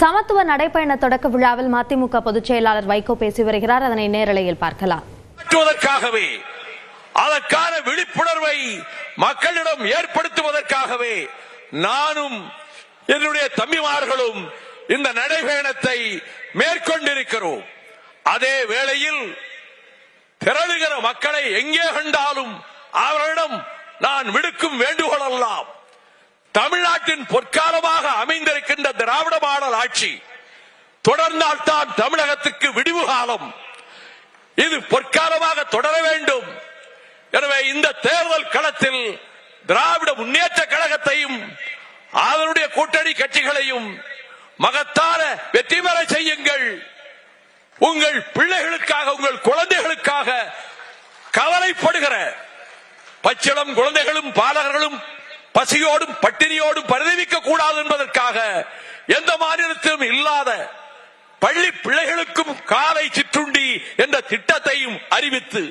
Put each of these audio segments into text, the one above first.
சமத்துவ நடைபயண தொடக்க விழாவில் மதிமுக பொதுச் செயலாளர் வைகோ பேசி வருகிறார். அதனை நேரலையில் பார்க்கலாம். அதற்கான விழிப்புணர்வை மக்களிடம் ஏற்படுத்துவதற்காகவே நானும் என்னுடைய தம்பிமார்களும் இந்த நடைபயணத்தை மேற்கொண்டிருக்கிறோம். அதே வேளையில் திரளுகிற மக்களை எங்கே கண்டாலும் அவர்களிடம் நான் விடுக்கும் வேண்டுகோள் எல்லாம், தமிழ்நாட்டின் பொற்காலமாக அமைந்திருக்கின்ற திராவிட மாடல் ஆட்சி தொடர்ந்தால்தான் தமிழகத்துக்கு விடிவு காலம். இது பொற்காலமாக தொடர வேண்டும். எனவே இந்த தேர்தல் களத்தில் திராவிட முன்னேற்ற கழகத்தையும் அதனுடைய கூட்டணி கட்சிகளையும் மகத்தான வெற்றி பெற செய்யுங்கள். உங்கள் பிள்ளைகளுக்காக, உங்கள் குழந்தைகளுக்காக கவலைப்படுகிற பச்சிளம் குழந்தைகளும் பாலகர்களும் பசியோடும் பட்டினியோடும் பரிதவிக்க கூடாது என்பதற்காக எந்த மாநிலத்திலும் இல்லாத பள்ளி பிள்ளைகளுக்கும் காலை சிற்றுண்டி என்ற திட்டத்தையும் அறிவித்து,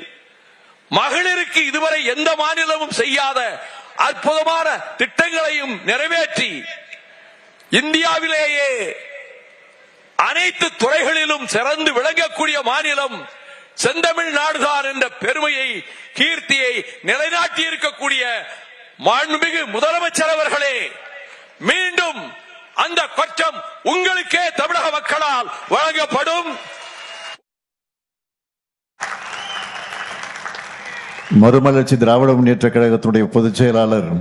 மகளிருக்கு இதுவரை எந்த மாநிலமும் செய்யாத அற்புதமான திட்டங்களையும் நிறைவேற்றி, இந்தியாவிலேயே அனைத்து துறைகளிலும் சிறந்து விளங்கக்கூடிய மாநிலம் செந்தமிழ் நாடுதான் என்ற பெருமையை, கீர்த்தியை நிலைநாட்டி இருக்கக்கூடிய மாண்புமிகு முதலமைச்சர் அவர்களே, மீண்டும் அந்த கொச்சம் உங்களுக்கே தமிழக மக்களால் வழங்கப்படும். மறுமலர்ச்சி திராவிட முன்னேற்ற கழகத்தினுடைய பொதுச் செயலாளர்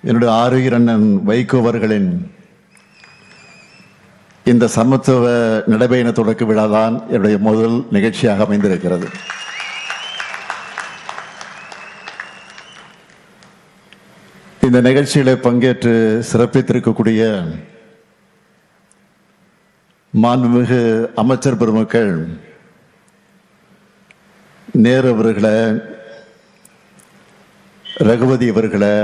என்னுடைய ஆரோக்கிய அண்ணன் வைகோ அவர்களின் இந்த சமத்துவ நடைபயண தொடக்க விழாதான் என்னுடைய முதல் நிகழ்ச்சியாக அமைந்திருக்கிறது. இந்த நிகழ்ச்சியில பங்கேற்று சிறப்பித்திருக்கக்கூடிய மாண்புமிகு அமைச்சர் பெருமக்கள், நேரு அவர்களை, ரகுபதி அவர்களை,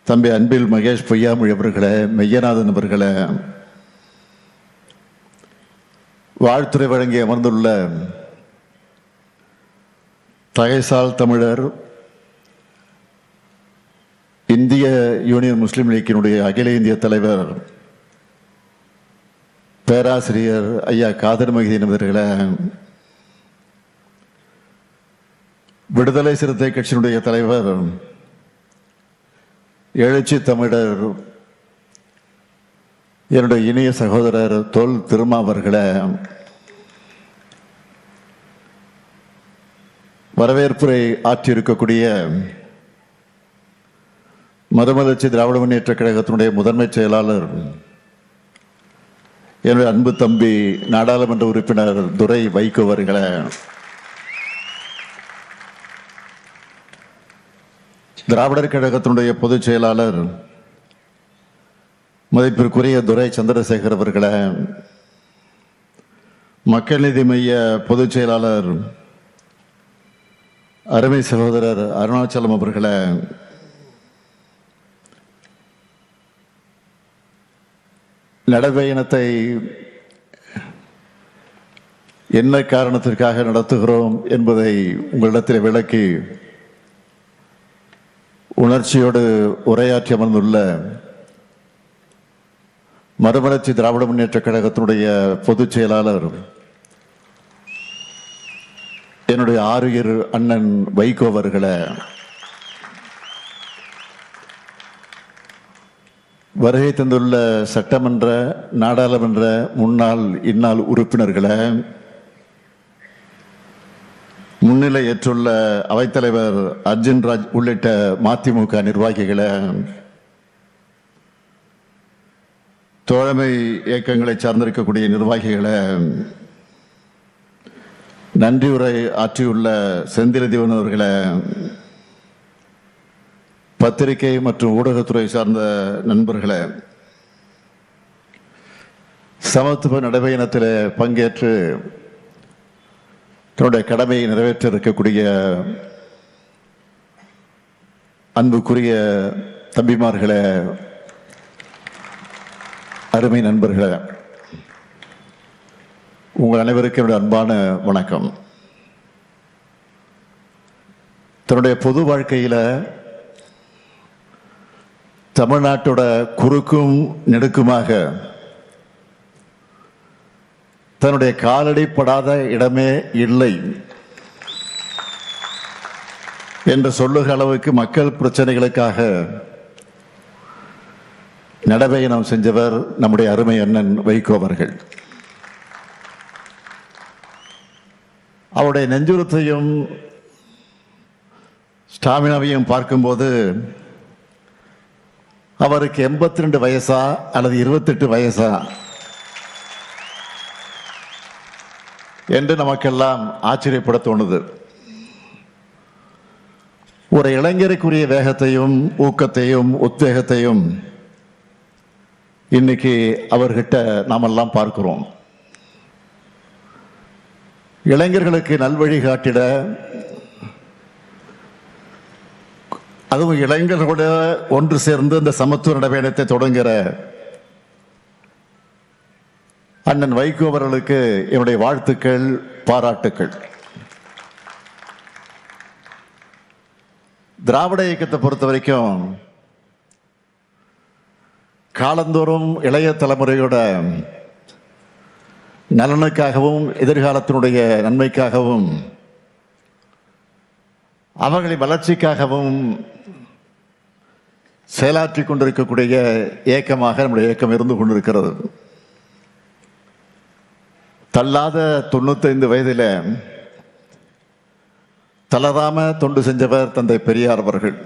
தம்பி அன்பில் மகேஷ் பொய்யாமொழி அவர்களை, மெய்யநாதன் அவர்களை, வாழ்த்துறை வழங்கி அமர்ந்துள்ள தகைசால் தமிழர் இந்திய யூனியன் முஸ்லீம் லீக்கினுடைய அகில இந்திய தலைவர் பேராசிரியர் ஐயா காதர் மகிதீன் அவர்களை, விடுதலை சிறுத்தை கட்சியினுடைய தலைவர் எழுச்சி தமிழர் என்னுடைய இனிய சகோதரர் தொல் திருமாவர்களை, வரவேற்புரை ஆற்றியிருக்கக்கூடிய மறுமலர்ச்சி திராவிட முன்னேற்ற கழகத்தினுடைய முதன்மை செயலாளர் என்னுடைய அன்பு தம்பி நாடாளுமன்ற உறுப்பினர் துரை வைகோ அவர்களை, திராவிடர் கழகத்தினுடைய பொதுச் செயலாளர் மதிப்பிற்குரிய துரை சந்திரசேகர் அவர்களை, மக்கள் நீதி மைய பொதுச் செயலாளர் அருமை சகோதரர் அருணாச்சலம் அவர்களை, நடைபயணத்தை என்ன காரணத்திற்காக நடத்துகிறோம் என்பதை உங்களிடத்தில் விளக்கி உணர்ச்சியோடு உரையாற்றி அமர்ந்துள்ள மறுமலர்ச்சி திராவிட முன்னேற்ற கழகத்தினுடைய பொதுச் செயலாளர் என்னுடைய ஆருயிர் அண்ணன் வைகோ அவர்களை, வருகை தந்துள்ள சட்டமன்ற நாடாளுமன்ற முன்னாள் இந்நாள் உறுப்பினர்களை, முன்னிலை ஏற்றுள்ள அவைத்தலைவர் அர்ஜுன் ராஜ் உள்ளிட்ட மதிமுக நிர்வாகிகளை, தோழமை இயக்கங்களை சார்ந்திருக்கக்கூடிய நிர்வாகிகளை, நன்றி உரை ஆற்றியுள்ள செந்தில் தீவன் அவர்களை, பத்திரிகை மற்றும் ஊடகத்துறை சார்ந்த நண்பர்களை, சமத்துவ நடைபயணத்தில் பங்கேற்று தன்னுடைய கடமையை நிறைவேற்ற இருக்கக்கூடிய அன்புக்குரிய தம்பிமார்களே, அருமை நண்பர்களே, உங்கள் அனைவருக்கும் என்னுடைய அன்பான வணக்கம். தன்னுடைய பொது வாழ்க்கையில் தமிழ்நாட்டோட குறுக்கும் நெடுக்குமாக தன்னுடைய காலடி படாத இடமே இல்லை என்று சொல்லுகிற அளவுக்கு மக்கள் பிரச்சனைகளுக்காக நடைபயணம் செஞ்சவர் நம்முடைய அருமை அண்ணன் வைகோ அவர்கள். அவருடைய நெஞ்சுரத்தையும் ஸ்டாமினாவையும் பார்க்கும்போது அவருக்கு 82 வயசா அல்லது 28 வயசா என்று நமக்கெல்லாம் ஆச்சரியப்பட தோணுது. ஒரு இளைஞருக்குரிய வேகத்தையும் ஊக்கத்தையும் உத்வேகத்தையும் இன்னைக்கு அவர்கிட்ட நாமெல்லாம் பார்க்கிறோம். இளைஞர்களுக்கு நல்வழி காட்டிட, அதுவும் இளைஞர்களோட ஒன்று சேர்ந்து இந்த சமத்துவ நடைபயணத்தை தொடங்குகிற அண்ணன் வைகோ அவர்களுக்கு என்னுடைய வாழ்த்துக்கள், பாராட்டுக்கள். திராவிட இயக்கத்தை பொறுத்த வரைக்கும் காலந்தோறும் இளைய தலைமுறையோட நலனுக்காகவும் எதிர்காலத்தினுடைய நன்மைக்காகவும் அவர்களின் வளர்ச்சிக்காகவும் செயலாற்றிக் கொண்டிருக்கக்கூடிய இயக்கமாக நம்முடைய இயக்கம் இருந்து கொண்டிருக்கிறது. தள்ளாத 95 வயதில் தளராம தொண்டு செஞ்சவர் தந்தை பெரியார் அவர்கள்.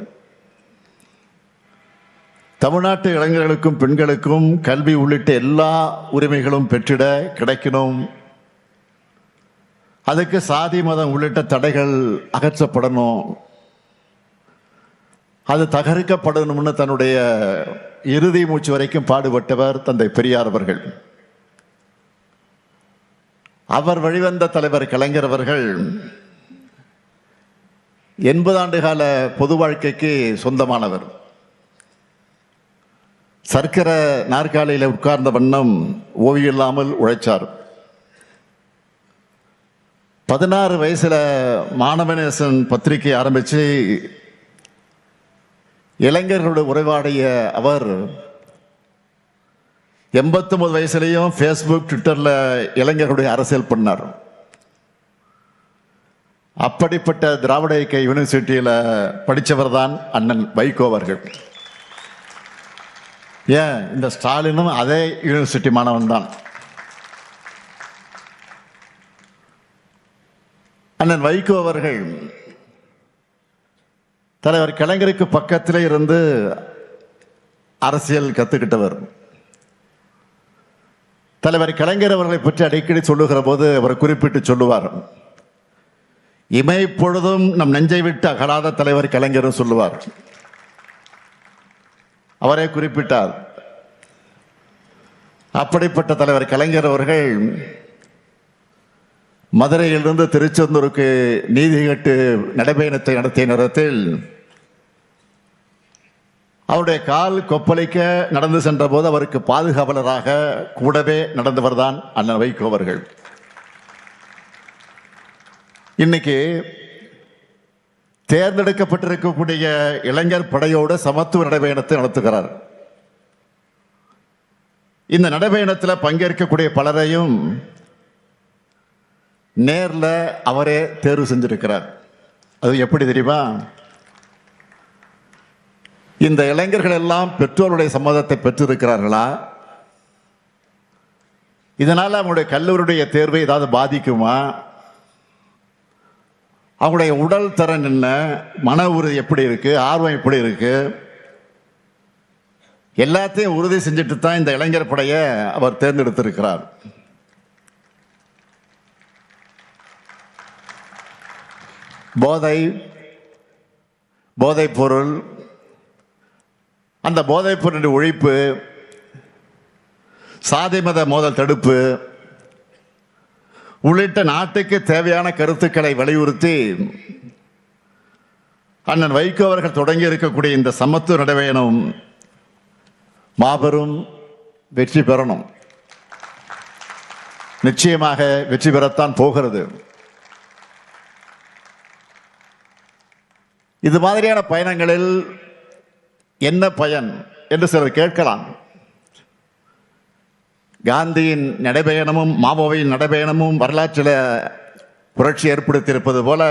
தமிழ்நாட்டு இளைஞர்களுக்கும் பெண்களுக்கும் கல்வி உள்ளிட்ட எல்லா உரிமைகளும் பெற்றிட கிடைக்கணும், அதுக்கு சாதி மதம் உள்ளிட்ட தடைகள் அகற்றப்படணும், அது தகர்க்கப்படணும்னு தன்னுடைய இறுதி மூச்சு வரைக்கும் பாடுபட்டவர் தந்தை பெரியார் அவர்கள். அவர் வழிவந்த தலைவர் கலைஞர் அவர்கள் 80 ஆண்டு கால பொது வாழ்க்கைக்கு சொந்தமானவர். சர்க்கரை நாற்காலியில் உட்கார்ந்த வண்ணம் ஓய்வில்லாமல் உழைச்சார். 16 வயசுல மாணவநேசன் பத்திரிகை ஆரம்பிச்சு இளைஞர்களோட உறவாடிய அவர் 89 வயசுலையும் ஃபேஸ்புக், ட்விட்டர்ல இளைஞர்களுடைய அரசியல் பண்ணார். அப்படிப்பட்ட திராவிட இயக்க யூனிவர்சிட்டியில படித்தவர் தான் அண்ணன் வைகோ அவர்கள். ஏன், இந்த ஸ்டாலினும் அதே யூனிவர்சிட்டி மாணவன் தான். அண்ணன் வைகோ அவர்கள் தலைவர் கலைஞருக்கு பக்கத்திலே இருந்து அரசியல் கத்துக்கிட்டவர். தலைவர் கலைஞர் அவர்களை பற்றி அடிக்கடி சொல்லுகிற போது அவர் குறிப்பிட்டு சொல்லுவார், இமைப்பொழுதும் நம் நெஞ்சை விட்டு அகலாத தலைவர் கலைஞரும் சொல்லுவார். அவரே குறிப்பிட்டார். அப்படிப்பட்ட தலைவர் கலைஞர் அவர்கள் மதுரையிலிருந்து திருச்செந்தூருக்கு நீதி கேட்டு நடைபயணத்தை நடத்திய நேரத்தில் அவருடைய கால் கொப்பளிக்க நடந்து சென்ற போது அவருக்கு பாதுகாவலராக கூடவே நடந்தவர் தான் அண்ணன் வைகோ அவர்கள். இன்னைக்கு தேர்ந்தெடுக்கப்பட்டிருக்கக்கூடிய இளைஞர் படையோடு சமத்துவ நடைபயணத்தை நடத்துகிறார். இந்த நடைபயணத்தில் பங்கேற்கக்கூடிய பலரையும் நேர்ல அவரே தேர்வு செஞ்சிருக்கிறார். அது எப்படி தெரியுமா? இந்த இளைஞர்கள் எல்லாம் பெற்றோருடைய சம்மதத்தை பெற்றிருக்கிறார்களா? இதனால அவங்களுடைய கல்லூரியுடைய தேர்வை ஏதாவது பாதிக்குமா? அவங்களுடைய உடல் திறன் என்ன, மன உறுதி எப்படி இருக்கு, ஆர்வம் எப்படி இருக்கு, எல்லாத்தையும் உறுதி செஞ்சுட்டு தான் இந்த இளைஞர் படையை அவர் தேர்ந்தெடுத்திருக்கிறார். போதைப் பொருள், அந்த போதைப் பொருளின் ஒழிப்பு, சாதி மத மோதல் தடுப்பு உள்ளிட்ட நாட்டுக்கு தேவையான கருத்துக்களை வலியுறுத்தி அண்ணன் வைகோ அவர்கள் தொடங்கி இருக்கக்கூடிய இந்த சமத்துவ நடைபயணம் மாபெரும் வெற்றி பெறணும். நிச்சயமாக வெற்றி பெறத்தான் போகிறது. இது மாதிரியான பயணங்களில் என்ன பயன் என்று சிலர் கேட்கலாம். காந்தியின் நடைபயணமும் மாவோவின் நடைபயணமும் வரலாற்றில் புரட்சி ஏற்படுத்தியிருப்பது போல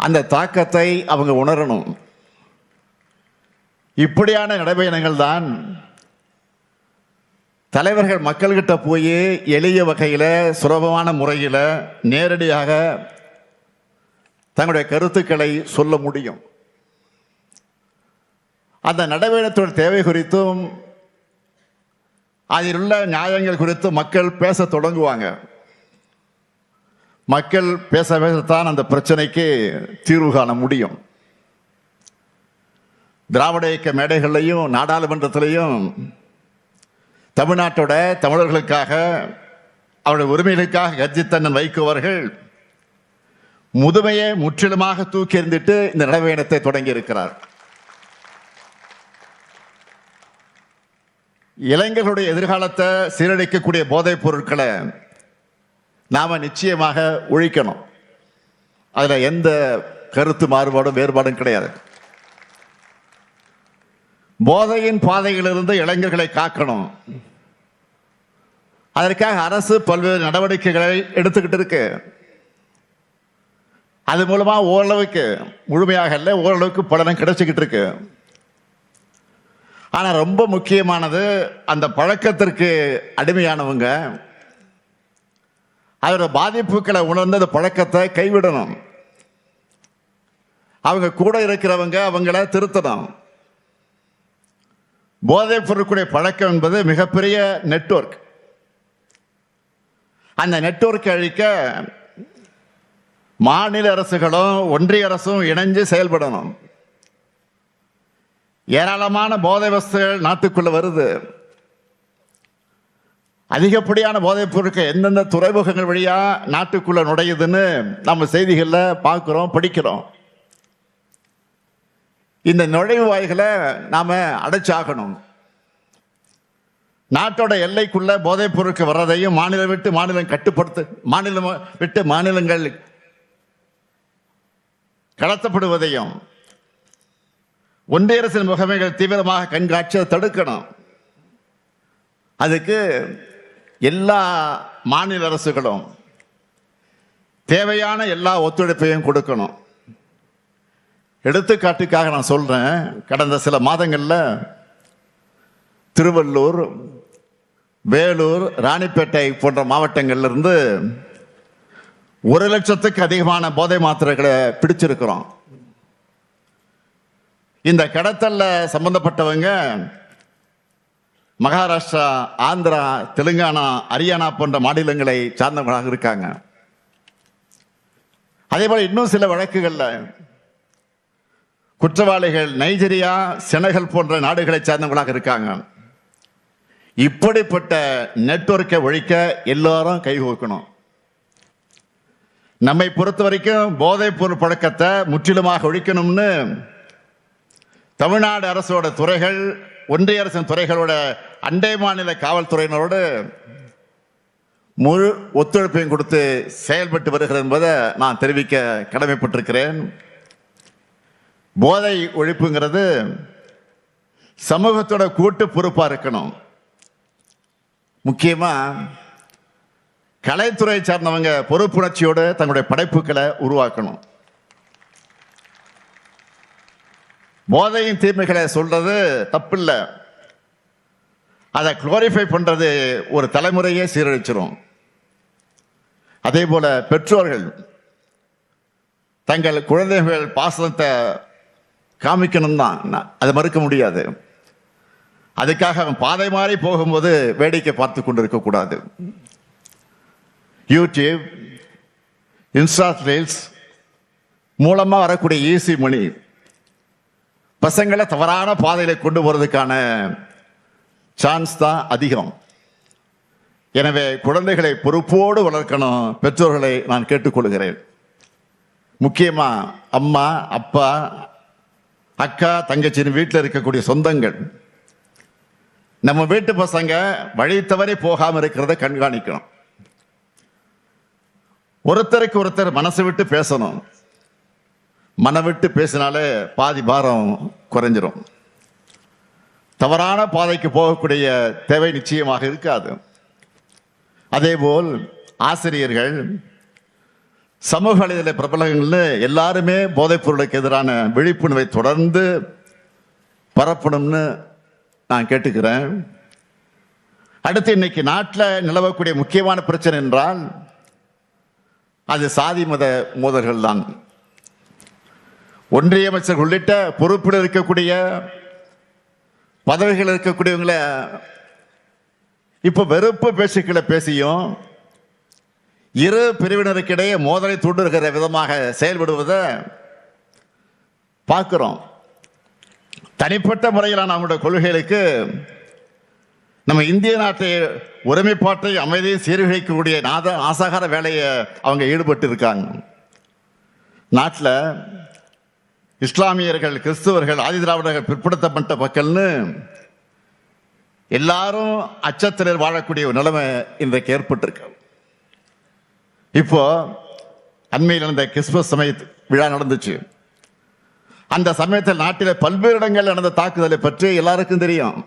அந்த தாக்கத்தை அவங்க உணரணும். இப்படியான நடைபயணங்கள் தான் தலைவர்கள் மக்கள்கிட்ட போய் எளிய வகையில் சுலபமான முறையில் நேரடியாக தங்களுடைய கருத்துக்களை சொல்ல முடியும். அந்த நடைபயணத்தோட தேவை குறித்தும் அதில் உள்ள நியாயங்கள் குறித்து மக்கள் பேச தொடங்குவாங்க. மக்கள் பேச பேசத்தான் அந்த பிரச்சனைக்கு தீர்வு காண முடியும். திராவிட இயக்க மேடைகள்லையும் நாடாளுமன்றத்திலையும் தமிழ்நாட்டோட தமிழர்களுக்காக அவருடைய உரிமைகளுக்காக கர்ஜித்தண்ணன் வைகோ அவர்கள் முதுமையை முற்றிலுமாக தூக்கி எறிந்துட்டு இந்த நடைபயணத்தை தொடங்கி இருக்கிறார். இளைஞர்களுடைய எதிர்காலத்தை சீரழிக்கக்கூடிய போதைப் பொருட்களை நாம நிச்சயமாக ஒழிக்கணும். அதுல எந்த கருத்து மாறுபாடும் வேறுபாடும் கிடையாது. போதையின் பாதையிலிருந்து இளைஞர்களை காக்கணும். அதற்காக அரசு பல்வேறு நடவடிக்கைகளை எடுத்துக்கிட்டு இருக்கு. அது மூலமா ஓரளவுக்கு, முழுமையாக இல்லை, ஓரளவுக்கு பலனும் கிடைச்சிக்கிட்டு இருக்கு. ஆனா ரொம்ப முக்கியமானது, அந்த பழக்கத்திற்கு அடிமையானவங்க அதோட பாதிப்புகளை உணர்ந்து அந்த பழக்கத்தை கைவிடணும். அவங்க கூட இருக்கிறவங்க அவங்கள திருத்தணும். போதைப் பொருட்களுடைய பழக்கம் என்பது மிகப்பெரிய நெட்வொர்க். அந்த நெட்வொர்க்கை அழிக்க மாநில அரசுகளும் ஒன்றிய அரசும் இணைஞ்சு செயல்படணும். ஏராளமான போதை வஸ்துகள் நாட்டுக்குள்ள வருது. அதிகப்படியான போதைப் பொருட்கள் எந்தெந்த துறைமுகங்கள் வழியா நாட்டுக்குள்ள நுழையுதுன்னு நம்ம செய்திகள்ல பார்க்கிறோம், படிக்கிறோம். இந்த நுழைவு வாய்களை நாம அடைச்சாகணும். நாட்டோட எல்லைக்குள்ள போதைப் பொருட்கள் வர்றதையும் மாநிலம் விட்டு மாநிலம் கட்டுப்படுத்த, மாநிலம் விட்டு மாநிலங்கள் கடத்தப்படுவதையும் ஒன்றிய அரசின் முகமைகள் தீவிரமாக கண்காட்சியை தடுக்கணும். அதுக்கு எல்லா மாநில அரசுகளும் தேவையான எல்லா ஒத்துழைப்பையும் கொடுக்கணும். எடுத்துக்காட்டுக்காக நான் சொல்றேன், கடந்த சில மாதங்கள்ல திருவள்ளூர், வேலூர், ராணிப்பேட்டை போன்ற மாவட்டங்கள்ல இருந்து 1,00,000க்கு அதிகமான போதை மாத்திரைகளை பிடிச்சிருக்கிறோம். இந்த கடத்தல்ல சம்பந்தப்பட்டவங்க மகாராஷ்டிரா, ஆந்திரா, தெலுங்கானா, ஹரியானா போன்ற மாநிலங்களை சார்ந்தவர்களாக இருக்காங்க. அதே போல இன்னும் சில வழக்குகள்ல குற்றவாளிகள் நைஜீரியா, செனகல் போன்ற நாடுகளை சார்ந்தவர்களாக இருக்காங்க. இப்படிப்பட்ட நெட்வொர்க்கை ஒழிக்க எல்லாரும் கைகோக்கணும். நம்மை பொறுத்த வரைக்கும் போதைப் பொருள் பழக்கத்தை முற்றிலுமாக ஒழிக்கணும்னு தமிழ்நாடு அரசோட துறைகள், ஒன்றிய அரசின் துறைகளோட அண்டை மாநில காவல்துறையினரோடு முழு ஒத்துழைப்பையும் கொடுத்து செயல்பட்டு வருகிறது என்பதை நான் தெரிவிக்க கடமைப்பட்டிருக்கிறேன். போதை ஒழிப்புங்கிறது சமூகத்தோட கூட்டு பொறுப்பா இருக்கணும். முக்கியமா கலைத்துறை சார்ந்தவங்க பொறுப்புணர்ச்சியோடு தங்களுடைய படைப்புகளை உருவாக்கணும். போதையின் தீமைகளை சொல்றது தப்பில்லை. அதை குளோரிஃபை பண்றது ஒரு தலைமுறையே சீரழிச்சிடும். அதே போல பெற்றோர்கள் தங்கள் குழந்தைகள் பாசத்தை காமிக்கணும் தான், அதை மறுக்க முடியாது. அதுக்காக அவன் பாதை மாறி போகும்போது வேடிக்கை பார்த்து கொண்டு இருக்கக்கூடாது. யூடியூப், இன்ஸ்டா ரீல்ஸ் மூலமா வரக்கூடிய ஈஸி மணி பசங்களை தவறான பாதையில கொண்டு போறதுக்கான சான்ஸ் தான் அதிகம். எனவே குழந்தைகளை பொறுப்போடு வளர்க்கணும் பெற்றோர்களை நான் கேட்டுக்கொள்கிறேன். முக்கியமா அம்மா, அப்பா, அக்கா, தங்கச்சின்னு வீட்டில் இருக்கக்கூடிய சொந்தங்கள் நம்ம வீட்டு பசங்க வழி தவறி போகாம இருக்கிறத கண்காணிக்கணும். ஒருத்தருக்கு ஒருத்தர் மனசு விட்டு பேசணும். மனம் விட்டு பேசினாலே பாதி பாரம் குறைஞ்சிரும். தவறான பாதைக்கு போகக்கூடிய தேவை நிச்சயமாக இருக்காது. அதேபோல் ஆசிரியர்கள், சமூக வலைதள பிரபலங்கள்னு எல்லாருமே போதைப் பொருளுக்கு எதிரான விழிப்புணர்வை தொடர்ந்து பரப்பணும்னு நான் கேட்டுக்கிறேன். அடுத்து, இன்னைக்கு நாட்டில் நிலவக்கூடிய முக்கியமான பிரச்சனை என்றால் அது சாதி மத மோதல்கள் தான். ஒன்றிய அமைச்சர் உள்ளிட்ட பொறுப்பில் இருக்கக்கூடிய பதவிகள் இருக்கக்கூடியவங்களை இப்ப வெறுப்பு பேச்சுக்களை பேசியும் இரு பிரிவினருக்கிடையே மோதலை தூண்டுகிற விதமாக செயல்படுவதை பார்க்கிறோம். தனிப்பட்ட முறையிலான அவங்களுடைய கொள்கைகளுக்கு நம்ம இந்திய நாட்டை ஒருமைப்பாட்டை அமைதியை சீர்குலைக்கக்கூடிய ஆசாகார வேலையை அவங்க ஈடுபட்டு இருக்காங்க. நாட்டில் இஸ்லாமியர்கள், கிறிஸ்துவர்கள், ஆதிதிராவிடர்கள், பிற்படுத்தப்பட்ட மக்கள்னு எல்லாரும் அச்சத்தில் வாழக்கூடிய ஒரு நிலைமை இன்றைக்கு ஏற்பட்டிருக்கு. இப்போ அண்மையில் நடந்த கிறிஸ்துமஸ் சமய விழா நடந்துச்சு. அந்த சமயத்தில் நாட்டில் பல்வேறு இடங்கள் நடந்த தாக்குதலை பற்றி எல்லாருக்கும் தெரியும்.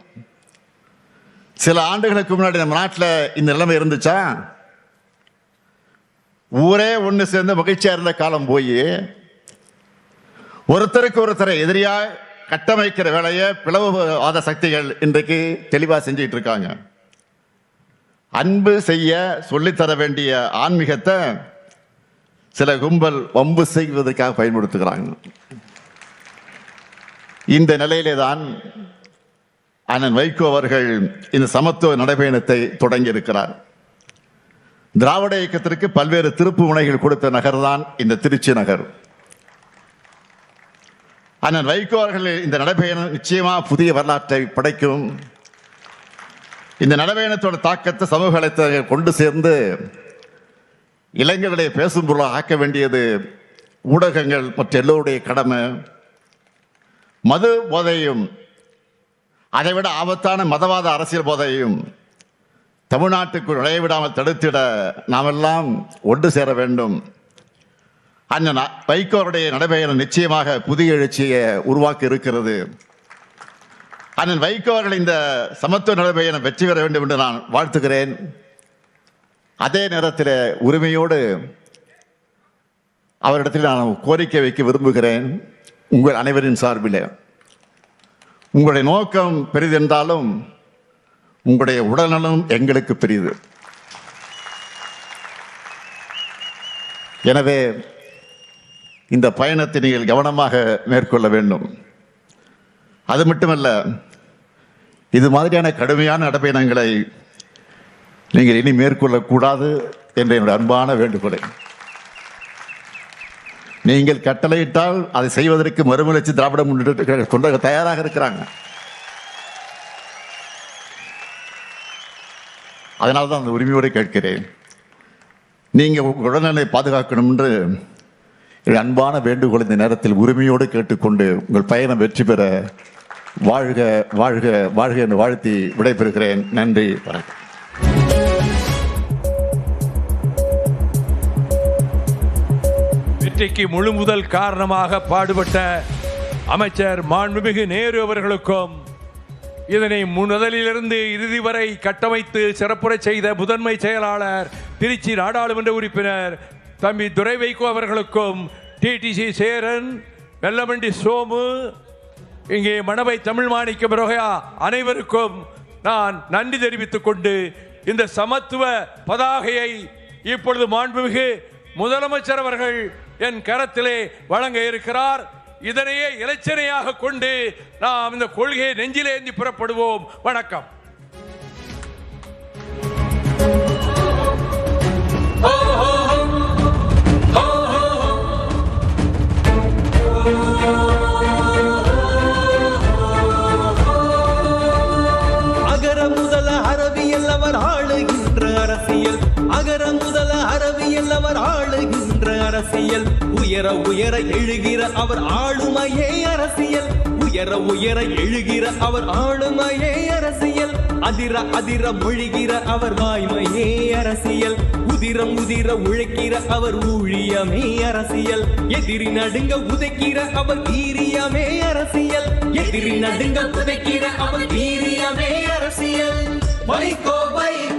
சில ஆண்டுகளுக்கு முன்னாடி நம்ம நாட்டில் இந்த நிலைமை இருந்துச்சா? ஊரே ஒன்று சேர்ந்து மகிழ்ச்சியா இருந்த காலம் போய் ஒருத்தருக்கு ஒருத்தரை எதிரியா கட்டமைக்கிற வேலையை பிளவுவாத சக்திகள் இன்றைக்கு தெளிவா செஞ்சிட்டு இருக்காங்க. அன்பு செய்ய சொல்லித்தர வேண்டிய ஆன்மீகத்தை சில கும்பல் வம்பு செய்வதற்காக பயன்படுத்துகிறாங்க. இந்த நிலையிலே தான் அண்ணன் வைகோ அவர்கள் இந்த சமத்துவ நடைபயணத்தை தொடங்கி இருக்கிறார். திராவிட இயக்கத்திற்கு பல்வேறு திருப்பு முனைகள் கொடுத்த நகர் தான் இந்த திருச்சி நகர். அண்ணன் வைகோ அவர்கள் இந்த நடைபயணம் நிச்சயமா புதிய வரலாற்றை படைக்கும். இந்த நடைபயணத்தோட தாக்கத்தை சமூக வலைத்தளங்கள் கொண்டு சேர்ந்து இளைஞர்களை பேசும் பொருளாக ஆக்க வேண்டியது ஊடகங்கள் மற்ற எல்லோருடைய கடமை. மது போதையும் அதைவிட ஆபத்தான மதவாத அரசியல் போதையும் தமிழ்நாட்டுக்குள் நுழையவிடாமல் தடுத்திட நாமெல்லாம் ஒன்று சேர வேண்டும். அண்ணன் வைகோருடைய நடைபயணம் நிச்சயமாக புதிய எழுச்சியை உருவாக்க இருக்கிறது. அண்ணன் வைகோ அவர்கள் இந்த சமத்துவ நடைபயணம் வெற்றி பெற வேண்டும் என்று நான் வாழ்த்துகிறேன். அதே நேரத்தில் உரிமையோடு அவரிடத்தில் நான் கோரிக்கை வைக்க விரும்புகிறேன். உங்கள் அனைவரின் சார்பில் உங்களுடைய நோக்கம் பெரிதென்றாலும் உங்களுடைய உடல்நலம் எங்களுக்கு பெரிது. எனவே இந்த பயணத்தை நீங்கள் கவனமாக மேற்கொள்ள வேண்டும். அது மட்டுமல்ல, இது மாதிரியான கடுமையான நடைபயணங்களை நீங்கள் இனி மேற்கொள்ளக்கூடாது என்ற என்னுடைய அன்பான வேண்டுகோளை நீங்கள் கட்டளையிட்டால் அதை செய்வதற்கு மறுமலர்ச்சி திராவிட முன்னேற்ற தொண்டர்கள் தயாராக இருக்கிறாங்க. அதனால தான் அந்த உரிமையோடு கேட்கிறேன். நீங்கள் உங்கள் உடல்நலை பாதுகாக்கணும் என்று அன்பான வேண்டுகோள் இந்த நேரத்தில் உரிமையோடு கேட்டுக்கொண்டு உங்கள் பயணம் வெற்றி பெற வாழ்க வாழ்க வாழ்க என்று வாழ்த்தி விடைபெறுகிறேன். நன்றி, வணக்கம். வெற்றிக்கு முழு முதல் காரணமாக பாடுபட்ட அமைச்சர் மாண்புமிகு நேரு அவர்களுக்கும், இதனை முதலிலிருந்து இறுதி வரை கட்டமைத்து சிறப்புரை செய்த முதன்மை செயலாளர் திருச்சி நாடாளுமன்ற உறுப்பினர் தம்பி துரை வைகோ அவர்களுக்கும், டிடிசி சேரன், வெல்லமண்டி சோமு, இங்கே மணவை தமிழ் மாணிக்க பிறகையா அனைவருக்கும் நான் நன்றி தெரிவித்துக் கொண்டு இந்த சமத்துவ பதாகையை இப்பொழுது மாண்புமிகு முதலமைச்சர் அவர்கள் என் கரத்திலே வழங்க இருக்கிறார். இதனையே இலச்சனையாக கொண்டு நாம் இந்த கொள்கையை நெஞ்சிலேந்தி புறப்படுவோம். வணக்கம். அகர முதல அரபியல் அவர் ஆளுகின்ற அரசியல், அகர முதல அரபியல் அவர் ஆளுகின்ற அரசியல், உயர உயர எழுகிற அவர் ஆளுமையே அரசியல், உயர உயர எழுகிற அவர் ஆளுமையே அரசியல், அதிர அதிர மொழிகிற அவர் வாய்மையே அரசியல் உதிரம் உதிர உழைக்கிற அவர் ஊழியமே அரசியல் எதிரி நடுங்க உதைக்கிற அவர் வீரியமே அரசியல் எதிரி நடுங்க உதைக்கிற அவர் வீரியமே அரசியல் வைகோ வைகோ